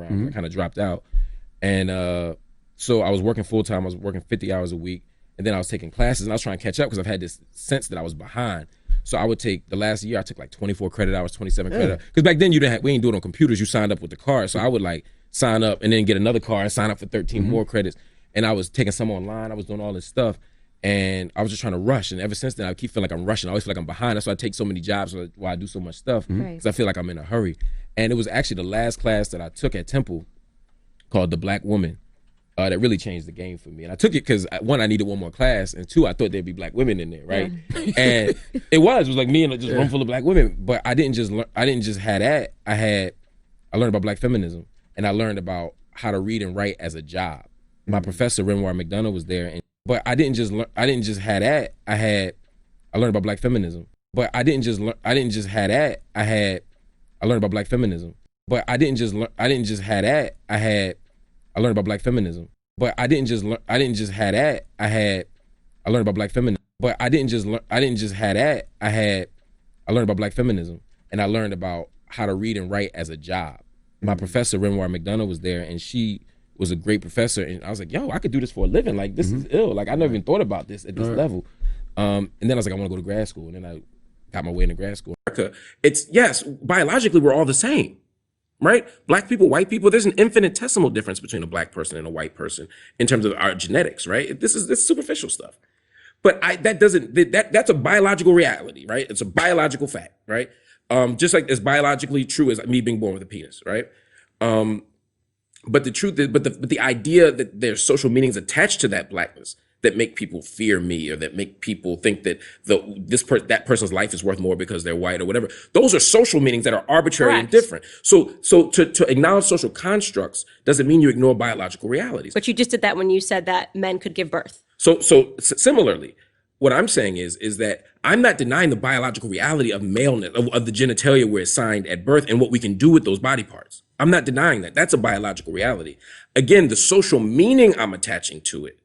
I kind of dropped out. And so I was working full time. I was working 50 hours a week. And then I was taking classes and I was trying to catch up because I've had this sense that I was behind. So I would take, the last year I took like 24 credit hours, 27 credit hours. Because back then we ain't do it on computers. You signed up with the card. So I would like sign up and then get another card and sign up for 13 more credits. And I was taking some online. I was doing all this stuff. And I was just trying to rush. And ever since then, I keep feeling like I'm rushing. I always feel like I'm behind. That's why I take so many jobs while I do so much stuff. Because I feel like I'm in a hurry. And it was actually the last class that I took at Temple called The Black Woman. That really changed the game for me. And I took it because, one, I needed one more class, and two, I thought there'd be black women in there, right? Yeah. And it was like me and just a room full of black women. But I didn't just have that. I learned about black feminism, and I learned about how to read and write as a job. My professor, Renoir McDonough, was there, but I didn't just have that. I learned about black feminism. But I didn't just have that. I learned about black feminism. But I didn't just have that. I learned about black feminism. But I didn't just have that. I learned about black feminism. But I didn't just have that. I learned about black feminism. And I learned about how to read and write as a job. My professor, Renoir McDonough, was there, and she was a great professor. And I was like, yo, I could do this for a living. Like, this is ill. Like, I never even thought about this at this level. And then I was like, I want to go to grad school. And then I got my way into grad school. It's, yes, biologically, we're all the same. Right? Black people, white people, there's an infinitesimal difference between a black person and a white person in terms of our genetics, right? This is superficial stuff. But that's a biological reality, right? It's a biological fact, right? Just like it's biologically true as me being born with a penis, right? But the truth is, but the idea that there's social meanings attached to that blackness that make people fear me, or that make people think that that person's life is worth more because they're white or whatever. Those are social meanings that are arbitrary and different. So to acknowledge social constructs doesn't mean you ignore biological realities. But you just did that when you said that men could give birth. So similarly, what I'm saying is that I'm not denying the biological reality of maleness, of the genitalia we're assigned at birth and what we can do with those body parts. I'm not denying that. That's a biological reality. Again, the social meaning I'm attaching to it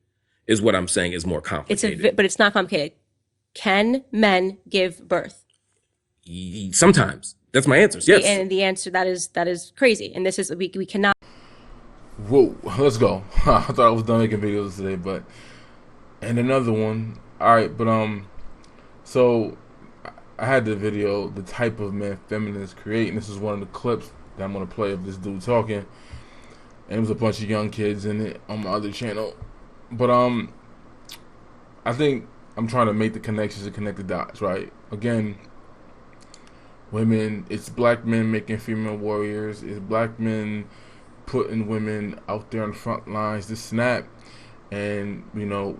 is what I'm saying is more complicated. But it's not complicated. Can men give birth? Sometimes. That's my answer. Yes. And the answer, that is crazy. And this is, we cannot. Whoa, let's go. I thought I was done making videos today, but, and another one. All right, but, so I had the video, the type of men feminists create, and this is one of the clips that I'm going to play of this dude talking. And it was a bunch of young kids in it on my other channel. But I think I'm trying to make the connections and connect the dots, right? Again, women, it's black men making female warriors. It's black men putting women out there on the front lines to snap. And, you know,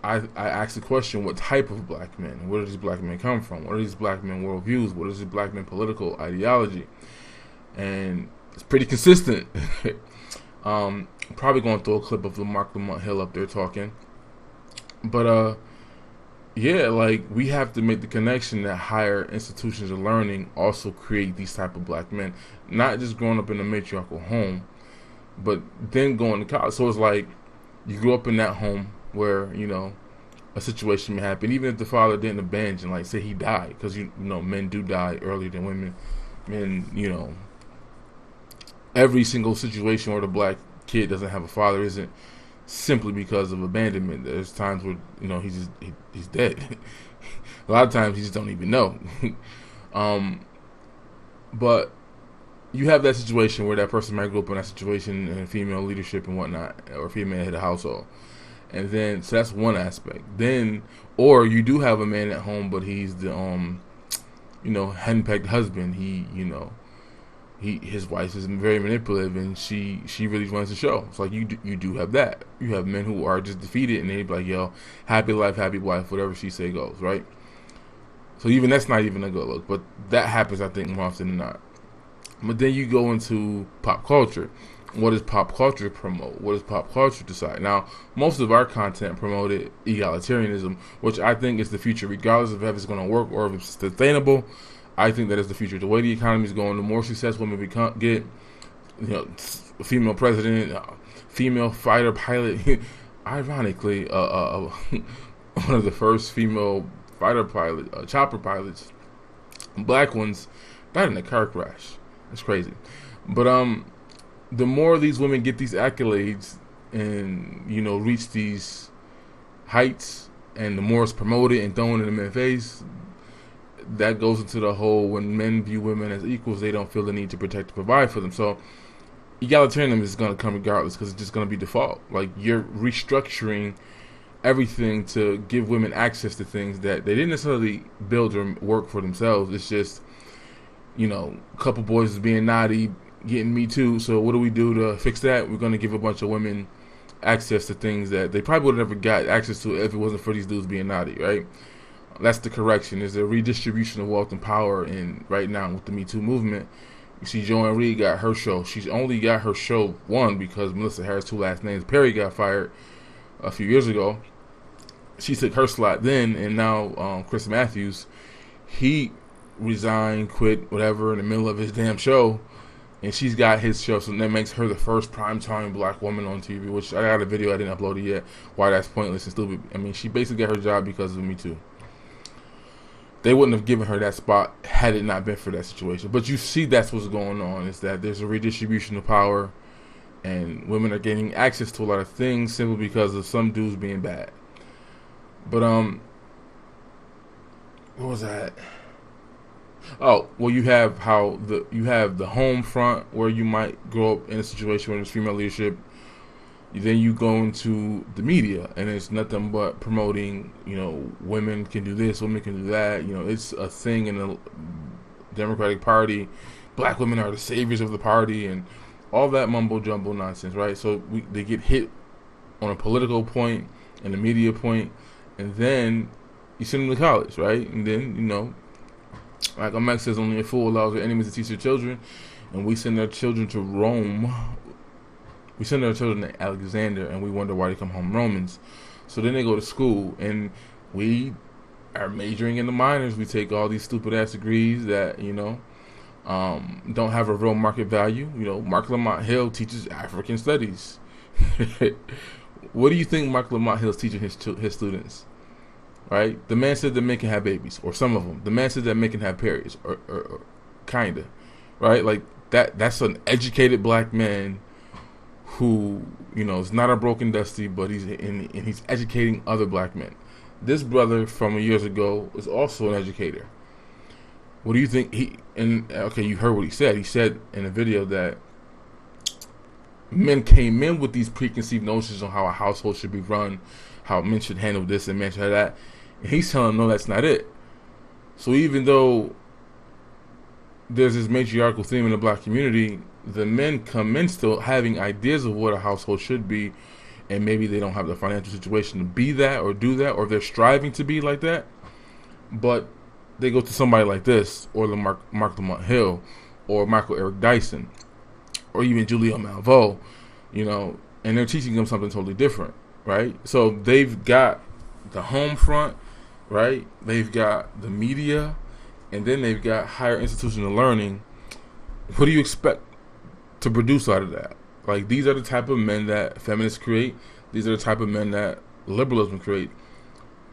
I asked the question, what type of black men? Where do these black men come from? What are these black men worldviews? What is this black men political ideology? And it's pretty consistent. Probably going to throw a clip of Mark Lamont Hill up there talking. But, yeah, like, we have to make the connection that higher institutions of learning also create these type of black men. Not just growing up in a matriarchal home, but then going to college. So it's like, you grew up in that home where, you know, a situation may happen. Even if the father didn't abandon, like, say he died. Because, you know, men do die earlier than women. Men, you know, every single situation where the black kid doesn't have a father isn't simply because of abandonment. There's times where, you know, he's dead. A lot of times he just don't even know. But you have that situation where that person might grow up in that situation in female leadership and whatnot, or female head of household. And then, so that's one aspect. Then, or you do have a man at home, but he's the, you know, henpecked husband. He, you know, his wife is very manipulative, and she really runs the show. It's like you do have that. You have men who are just defeated, and they be like, yo, happy life, happy wife, whatever she say goes, right? So even that's not even a good look, but that happens, I think, more often than not. But then you go into pop culture. What does pop culture promote? What does pop culture decide? Now, most of our content promoted egalitarianism, which I think is the future, regardless of if it's going to work or if it's sustainable. I think that is the future. The way the economy is going, the more success women get, you know, female president, female fighter pilot. Ironically, one of the first female fighter pilot, chopper pilots, black ones, died in a car crash. That's crazy. But the more these women get these accolades and reach these heights, and the more it's promoted and thrown in the men's face, that goes into the whole when men view women as equals, they don't feel the need to protect and provide for them. So egalitarianism is going to come regardless because it's just going to be default. Like, you're restructuring everything to give women access to things that they didn't necessarily build or work for themselves. It's just, a couple boys is being naughty, getting Me Too. So what do we do to fix that? We're going to give a bunch of women access to things that they probably would have never got access to if it wasn't for these dudes being naughty, right? That's the correction. There's a redistribution of wealth and power in right now with the Me Too movement. You see, Joanne Reed got her show. She's only got her show one because Melissa Harris' two last names. Perry got fired a few years ago. She took her slot then, and now Chris Matthews, he resigned, quit, whatever, in the middle of his damn show, and she's got his show, so that makes her the first primetime black woman on TV, which I got a video, I didn't upload it yet, why that's pointless and stupid. I mean, she basically got her job because of Me Too. They wouldn't have given her that spot had it not been for that situation. But you see that's what's going on, is that there's a redistribution of power, and women are getting access to a lot of things simply because of some dudes being bad. But what was that? Oh, well, you have the home front where you might grow up in a situation where there's female leadership. Then you go into the media, and it's nothing but promoting, women can do this, women can do that. It's a thing in the Democratic Party. Black women are the saviors of the party, and all that mumbo jumbo nonsense, right? So they get hit on a political point and a media point, and then you send them to college, right? And then, like Max says, only a fool allows their enemies to teach their children, and we send our children to Rome. We send our children to Alexander, and we wonder why they come home Romans. So then they go to school, and we are majoring in the minors. We take all these stupid-ass degrees that, don't have a real market value. Mark Lamont Hill teaches African studies. What do you think Mark Lamont Hill is teaching his students? Right? The man said that men can have babies, or some of them. The man said that men can have periods, or kinda. Right? Like, that's an educated black man who, is not a broken dusty, but he's educating other black men. This brother from years ago is also an educator. What do you think you heard what he said. He said in a video that men came in with these preconceived notions on how a household should be run, how men should handle this and men should have that. And he's telling them, no, that's not it. So even though there's this matriarchal theme in the black community, the men come in still having ideas of what a household should be, and maybe they don't have the financial situation to be that or do that, or they're striving to be like that. But they go to somebody like this, or the Mark Lamont Hill, or Michael Eric Dyson, or even Julia Malveaux, and they're teaching them something totally different, right? So they've got the home front, right? They've got the media, and then they've got higher institutional learning. What do you expect to produce out of that? Like, these are the type of men that feminists create. These are the type of men that liberalism create.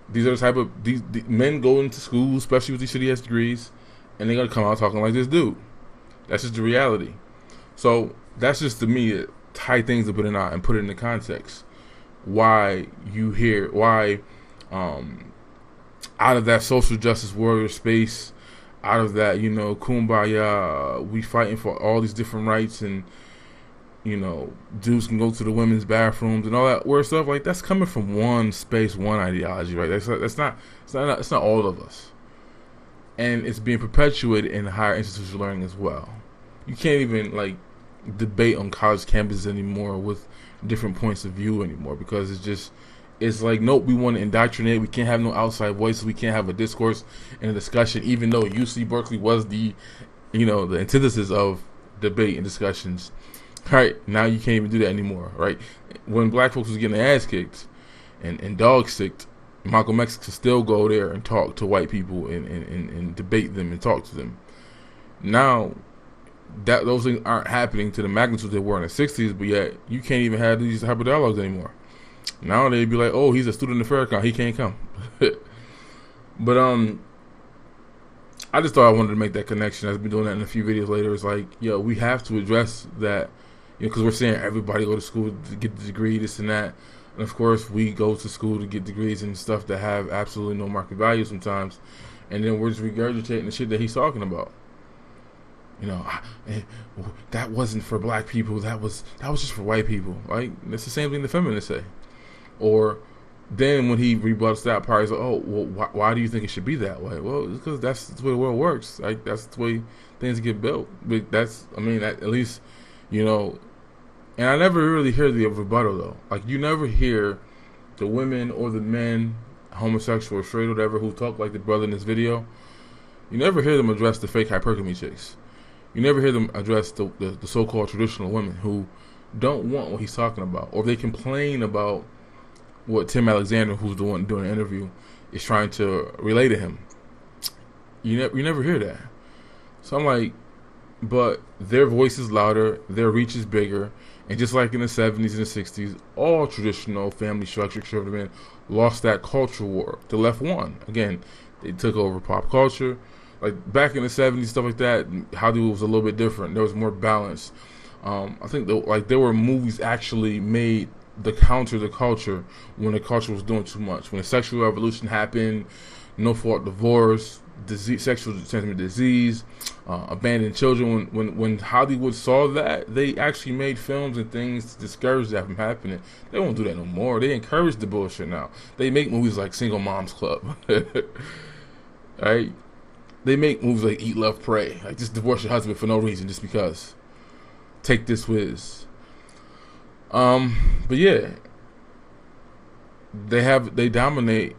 These are the type of these men go into school, especially with these shitty ass degrees, and they're gonna come out talking like this dude. That's just the reality. So that's just, to me, to tie things up in out and put it into context. Why out of that social justice warrior space, out of that, kumbaya, we fighting for all these different rights, and dudes can go to the women's bathrooms and all that weird stuff. Like, that's coming from one space, one ideology, right? That's not all of us, and it's being perpetuated in higher institutional learning as well. You can't even debate on college campuses anymore with different points of view anymore, because it's like, nope, we want to indoctrinate. We can't have no outside voices. We can't have a discourse and a discussion, even though UC Berkeley was the antithesis of debate and discussions. Right, now you can't even do that anymore, right? When black folks was getting their ass kicked and dog sicked, Malcolm X could still go there and talk to white people and debate them and talk to them. Now, that those things aren't happening to the magnitude they were in the 60s, but yet you can't even have these type of dialogues anymore. Now they'd be like, oh, he's a student of Farrakhan, he can't come. But I just thought I wanted to make that connection. I've been doing that in a few videos later. It's like, we have to address that, because we're saying everybody go to school to get the degree, this and that. And of course, we go to school to get degrees and stuff that have absolutely no market value sometimes. And then we're just regurgitating the shit that he's talking about. That wasn't for black people. That was just for white people. Right? That's the same thing the feminists say. Or then when he rebuts that part, he's like, oh, well, why do you think it should be that way? Well, it's because that's the way the world works. Like, that's the way things get built. But at least, and I never really hear the rebuttal, though. Like, you never hear the women or the men, homosexual or straight or whatever, who talk like the brother in this video. You never hear them address the fake hypergamy chicks. You never hear them address the so-called traditional women who don't want what he's talking about. Or they complain about what Tim Alexander, who's the one doing the interview, is trying to relay to him. You never hear that. So I'm like, but their voice is louder, their reach is bigger, and just like in the 70s and the 60s, all traditional family structure conservative men lost that culture war. The left won. Again, they took over pop culture. Like back in the 70s, stuff like that, Hollywood was a little bit different. There was more balance. I think there were movies actually made to counter the culture when the culture was doing too much. When the sexual revolution happened, no fault divorce, sexual transmitted disease, abandoned children. When Hollywood saw that, they actually made films and things to discourage that from happening. They won't do that no more. They encourage the bullshit now. They make movies like Single Moms Club. Right? They make movies like Eat, Love, Pray. Like, just divorce your husband for no reason, just because. Take this whiz. But yeah, they dominate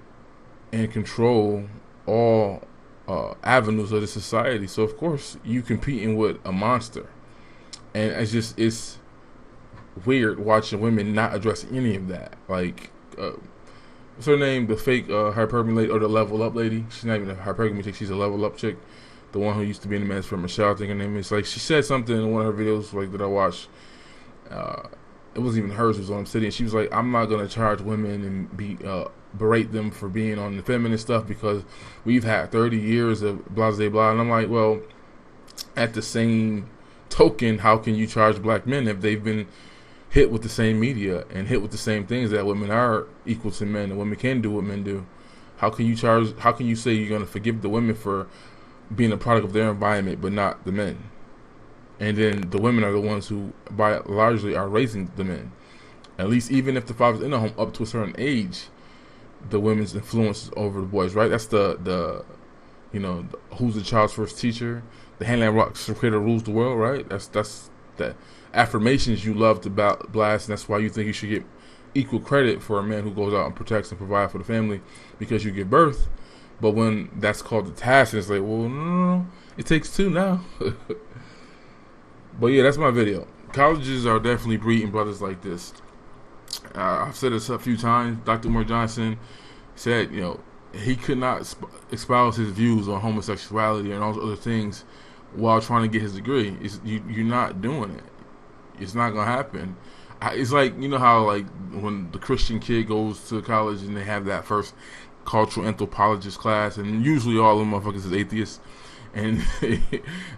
and control all avenues of the society. So of course you competing with a monster, and it's weird watching women not address any of that. Like, what's her name? The fake hypergamy lady, or the level up lady? She's not even a hypergamy chick. She's a level up chick. The one who used to be in the Men's for Michelle, I think her name is. Like, she said something in one of her videos like that I watched. It wasn't even hers. It was on City, and she was like, "I'm not gonna charge women and berate them for being on the feminist stuff because we've had 30 years of blah blah blah." And I'm like, well, at the same token, how can you charge black men if they've been hit with the same media and hit with the same things that women are equal to men and women can do what men do? How can you say you're gonna forgive the women for being a product of their environment but not the men? And then the women are the ones who, by largely, are raising the men. At least, even if the father's in the home up to a certain age, the women's influence is over the boys, right? That's the who's the child's first teacher? The hand that rocks the creator rules the world, right? That's the affirmations you love to blast, and that's why you think you should get equal credit for a man who goes out and protects and provides for the family because you give birth. But when that's called the task, it's like, well, no, it takes two now. But yeah, that's my video. Colleges are definitely breeding brothers like this. I've said this a few times. Dr. Umar Johnson said, he could not espouse his views on homosexuality and all those other things while trying to get his degree. You're not doing it. It's not going to happen. It's like, how like when the Christian kid goes to college and they have that first cultural anthropologist class, and usually all of them motherfuckers is atheists, and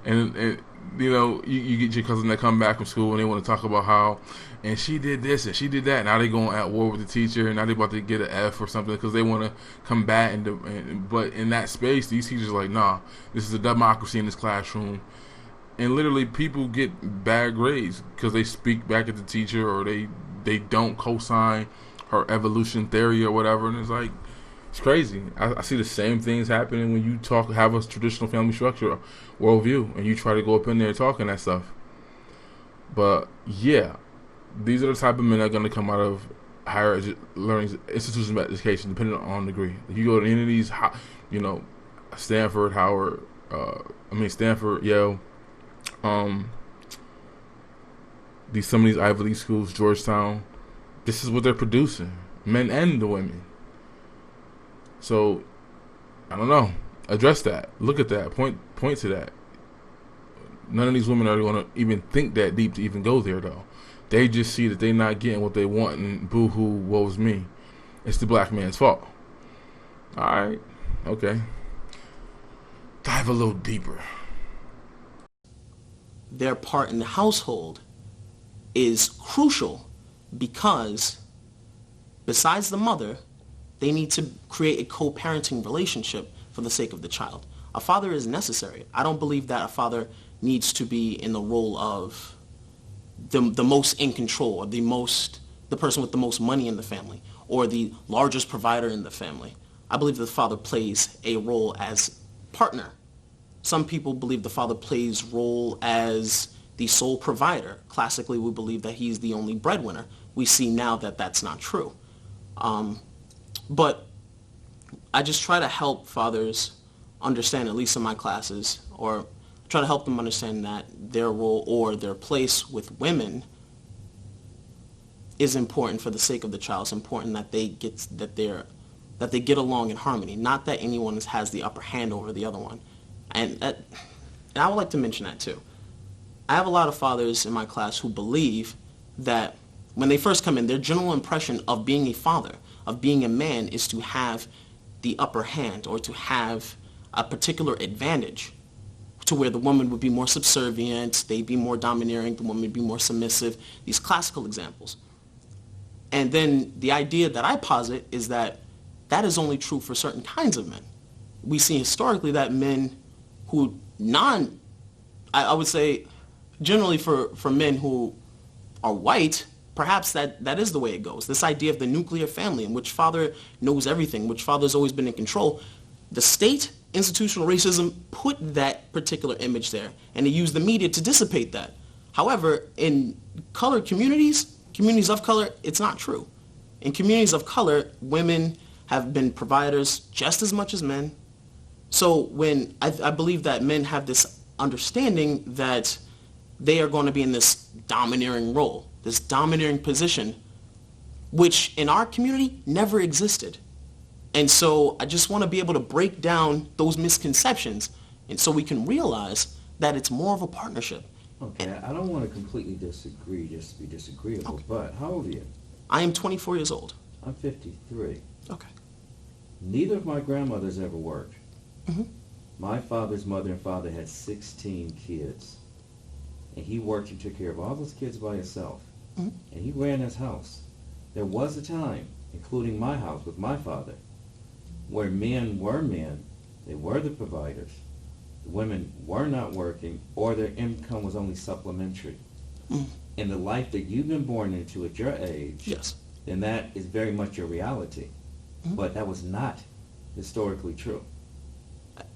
and you get your cousin that come back from school and they want to talk about how, and she did this and she did that. Now they going at war with the teacher, and now they about to get an F or something because they want to combat. But in that space, these teachers are like, nah, this is a democracy in this classroom, and literally people get bad grades because they speak back at the teacher, or they don't co-sign her evolution theory or whatever, and it's like, it's crazy. I see the same things happening when you have a traditional family structure worldview and you try to go up in there talking that stuff. But yeah, these are the type of men that are going to come out of higher learning institutions of education, depending on degree. If you go to any of these, Stanford, Stanford, Yale, some of these Ivy League schools, Georgetown, this is what they're producing, men and the women. So, I don't know. Address that. Look at that. Point to that. None of these women are going to even think that deep to even go there, though. They just see that they're not getting what they want, and boo-hoo, woe's me. It's the black man's fault. All right. Okay. Dive a little deeper. Their part in the household is crucial because besides the mother, they need to create a co-parenting relationship for the sake of the child. A father is necessary. I don't believe that a father needs to be in the role of the most in control, or the person with the most money in the family, or the largest provider in the family. I believe the father plays a role as partner. Some people believe the father plays role as the sole provider. Classically, we believe that he's the only breadwinner. We see now that that's not true. But I just try to help fathers understand, at least in my classes, or try to help them understand that their role or their place with women is important for the sake of the child. It's important that they get along in harmony, not that anyone has the upper hand over the other one. And I would like to mention that too. I have a lot of fathers in my class who believe that when they first come in, their general impression of being a father, of being a man, is to have the upper hand or to have a particular advantage, to where the woman would be more subservient, they'd be more domineering, the woman would be more submissive, these classical examples. And then the idea that I posit is that that is only true for certain kinds of men. We see historically that men who I would say generally for men who are white, perhaps that is the way it goes. This idea of the nuclear family in which father knows everything, which father's always been in control. The state, institutional racism, put that particular image there, and they use the media to dissipate that. However, in colored communities of color, it's not true. In communities of color, women have been providers just as much as men. So when I believe that men have this understanding that they are going to be in this domineering role, this domineering position, which in our community never existed. And so I just want to be able to break down those misconceptions, and so we can realize that it's more of a partnership. Okay, I don't want to completely disagree, just to be disagreeable, Okay. but how old are you? I am 24 years old. I'm 53. Okay. Neither of my grandmothers ever worked. Mhm. My father's mother and father had 16 kids. And he worked and took care of all those kids by himself. Mhm. And he ran his house. There was a time, including my house with my father, where men were men. They were the providers. The women were not working, or their income was only supplementary. Mm. In the life that you've been born into at your age, Yes. then that is very much your reality. Mhm. But that was not historically true.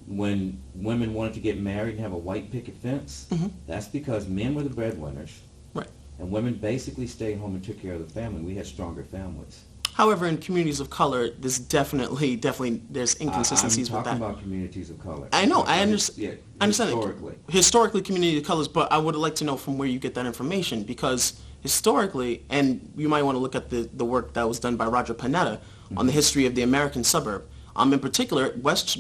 When women wanted to get married and have a white picket fence, Mhm. that's because men were the breadwinners, Right. and women basically stayed home and took care of the family. We had stronger families. However, in communities of color, there's definitely there's inconsistencies I'm with talking that. about communities of color. I know, I Yeah, understand. I understand historically. Historically, community of colors, but I would like to know from where you get that information, because historically, and you might want to look at the work that was done by Roger Panetta on the history of the American suburb. In particular,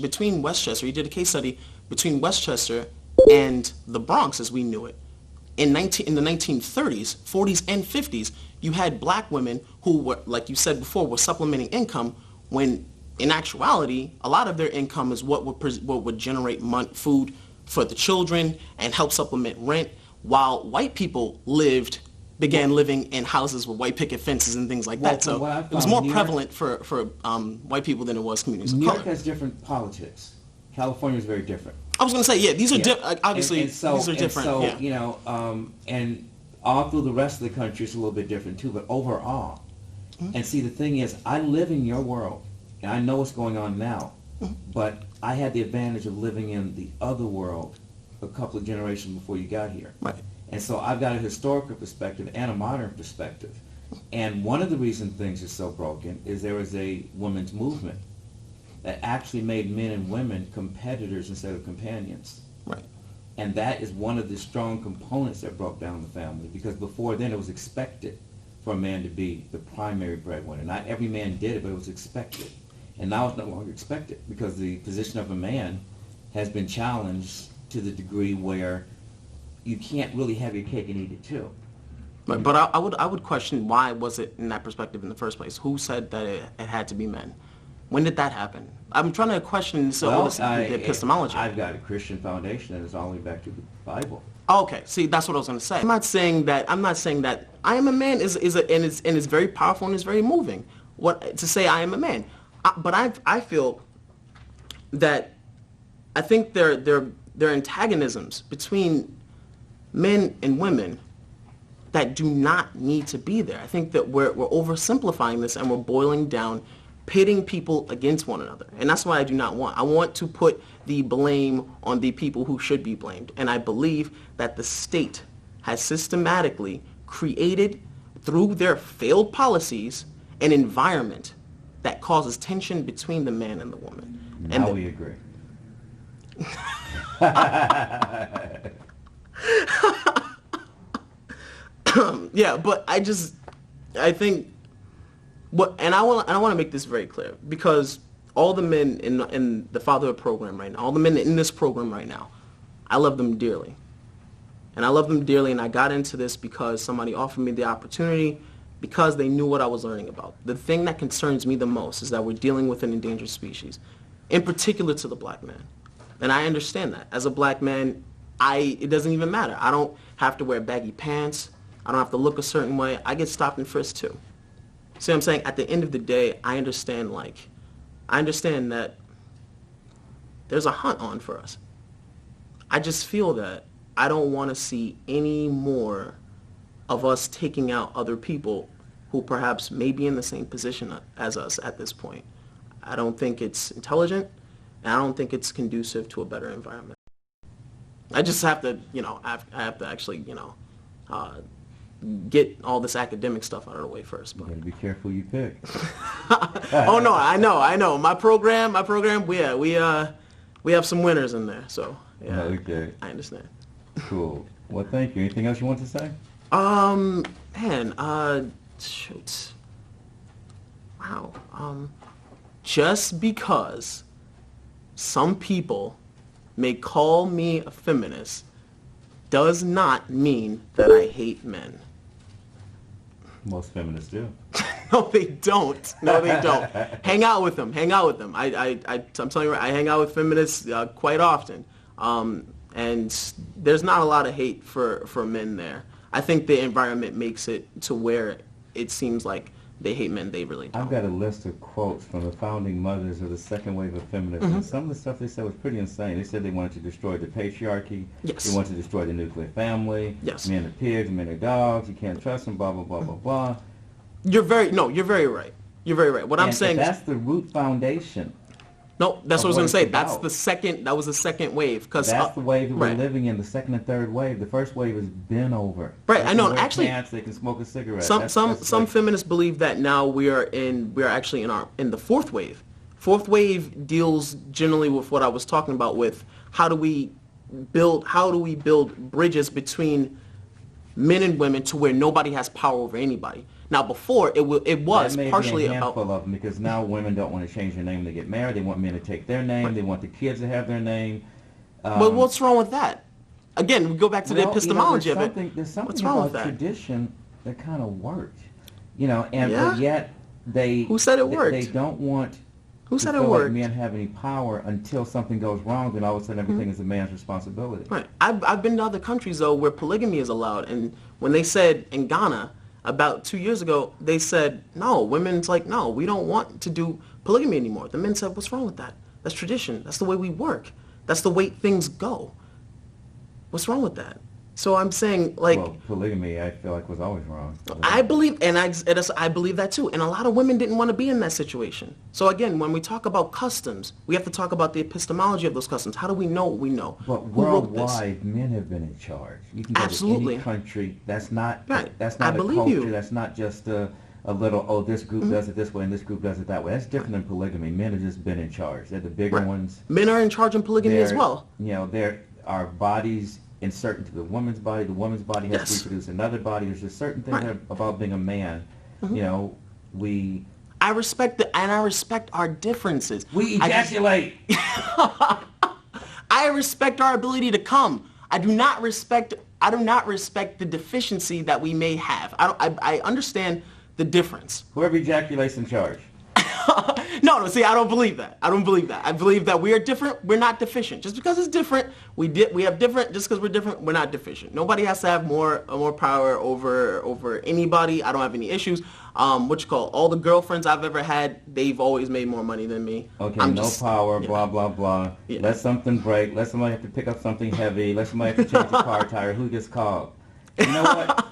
between Westchester, he did a case study between Westchester and the Bronx as we knew it. In the 1930s, 40s, and 50s, you had black women who were, like you said before, were supplementing income, when in actuality, a lot of their income is what would generate food for the children and help supplement rent, while white people began living in houses with white picket fences and things like that. So it was more prevalent for white people than it was communities of New color. York has different politics. California is very different. I was going to say, yeah, these are Yeah. obviously And so, these are different. And so, yeah. you know, and all through the rest of the country it's a little bit different too, but overall. Mm-hmm. And see, the thing is, I live in your world, and I know what's going on now, Mm-hmm. but I had the advantage of living in the other world a couple of generations before you got here. Right. And so I've got a historical perspective and a modern perspective. And one of the reasons things are so broken is there was a women's movement that actually made men and women competitors instead of companions. Right. And that is one of the strong components that broke down the family, because before then it was expected for a man to be the primary breadwinner. Not every man did it, but it was expected. And now it's no longer expected, because the position of a man has been challenged to the degree where you can't really have your cake and eat it too. But I would question, why was it in that perspective in the first place? Who said that it had to be men? When did that happen? I'm trying to question the epistemology. I've got a Christian foundation that is all the way back to the Bible. Okay, see, that's what I was going to say. I'm not saying that. I am a man is very powerful and is very moving. What to say I am a man, but I feel that I think there are antagonisms between men and women that do not need to be there. I think that we're oversimplifying this and we're boiling down, pitting people against one another. And that's what I do not want. I want to put the blame on the people who should be blamed. And I believe that the state has systematically created, through their failed policies, an environment that causes tension between the man and the woman. Now we agree. Yeah, but I think and I want to make this very clear, because all the men in the fatherhood program right now, all the men in this program right now, I love them dearly. And I love them dearly, and I got into this because somebody offered me the opportunity, because they knew what I was learning about. The thing that concerns me the most is that we're dealing with an endangered species, in particular to the black man. And I understand that. As a black man, it doesn't even matter. I don't have to wear baggy pants. I don't have to look a certain way. I get stopped and frisked too. See what I'm saying? At the end of the day, I understand that there's a hunt on for us. I just feel that I don't want to see any more of us taking out other people who perhaps may be in the same position as us at this point. I don't think it's intelligent, and I don't think it's conducive to a better environment. I just have to, I have to actually, get all this academic stuff out of the way first. You But gotta be careful you pick. oh no, I know. My program, we have some winners in there. So yeah, Okay. I understand. Cool. Well, thank you. Anything else you want to say? Shoot. Wow. Just because some people may call me a feminist does not mean that I hate men. Most feminists do. No, they don't. No, they don't. Hang out with them. I'm telling you, I hang out with feminists quite often. And there's not a lot of hate for men there. I think the environment makes it to where it seems like they hate men. They really don't. I've got a list of quotes from the founding mothers of the second wave of feminism. And some of the stuff they said was pretty insane. They said they wanted to destroy the patriarchy. Yes. They wanted to destroy the nuclear family. Yes. Men are pigs, men are dogs. You can't trust them, blah, blah, blah, blah, blah. You're very right. You're very right. What I'm saying that's the root foundation. No, that's what I was what going to it's say. about. That was the second wave. That's the wave that we're right. living in, the second and third wave. The first wave has been over. Right, I know. Wear Actually, pants, they can smoke a cigarette. some feminists believe that now we are actually in the fourth wave. Fourth wave deals generally with what I was talking about, with how do we build bridges between men and women to where nobody has power over anybody. Now, before it was that may partially be a handful about of them, because now women don't want to change their name when they get married. They want men to take their name. Right. They want the kids to have their name. But what's wrong with that? Again, we go back to the epistemology of it. There's something What's wrong with about that? tradition that kind of worked, and Yeah? but yet they Who said it worked? They don't want Who to said it feel worked? like men have any power until something goes wrong. Then all of a sudden everything is a man's responsibility. Right. I've been to other countries though where polygamy is allowed, and when they said in Ghana about 2 years ago, they said no. Women's like, no, we don't want to do polygamy anymore. The men said, what's wrong with that? That's tradition. That's the way we work. That's the way things go. What's wrong with that? So I'm saying, like, Well, polygamy, I feel like, was always wrong. I believe, and I believe that too. And a lot of women didn't want to be in that situation. So again, when we talk about customs, we have to talk about the epistemology of those customs. How do we know what we know? But Who wrote this? worldwide, men have been in charge. You can go Absolutely. to any country. That's not Right. That's I not a believe culture. you. That's not just a little. Oh, this group does it this way and this group does it that way. That's different than polygamy. Men have just been in charge. They're the bigger Right. ones. Men are in charge in polygamy as They're- well. There are bodies inserted into the woman's body. The woman's body has Yes. to reproduce another body. There's just certain things Right. about being a man. We I respect I respect our differences. I just- ejaculate. I respect our ability to come. I do not respect the deficiency that we may have. I understand the difference. Whoever ejaculates in charge. No, see, I don't believe that. I don't believe that. I believe that we are different. We're not deficient. Just because it's different, we have different. Just because we're different, we're not deficient. Nobody has to have more power over anybody. I don't have any issues. What you call all the girlfriends I've ever had, they've always made more money than me. Okay, I'm no just, power, blah, blah, blah. Yeah. Let something break. Let somebody have to pick up something heavy. Let somebody have to change the car tire. Who gets called? You know what?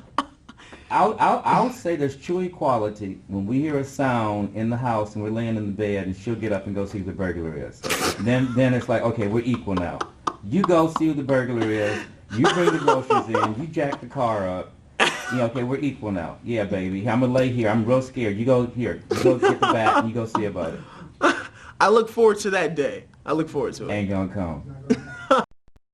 I'll say there's true equality when we hear a sound in the house and we're laying in the bed and she'll get up and go see who the burglar is. Then it's like, okay, we're equal now. You go see who the burglar is. You bring the groceries in. You jack the car up. Yeah, okay, we're equal now. Yeah, baby. I'm going to lay here. I'm real scared. You go here. You go get the bat and you go see about it. I look forward to that day. I look forward to it. Ain't gonna come.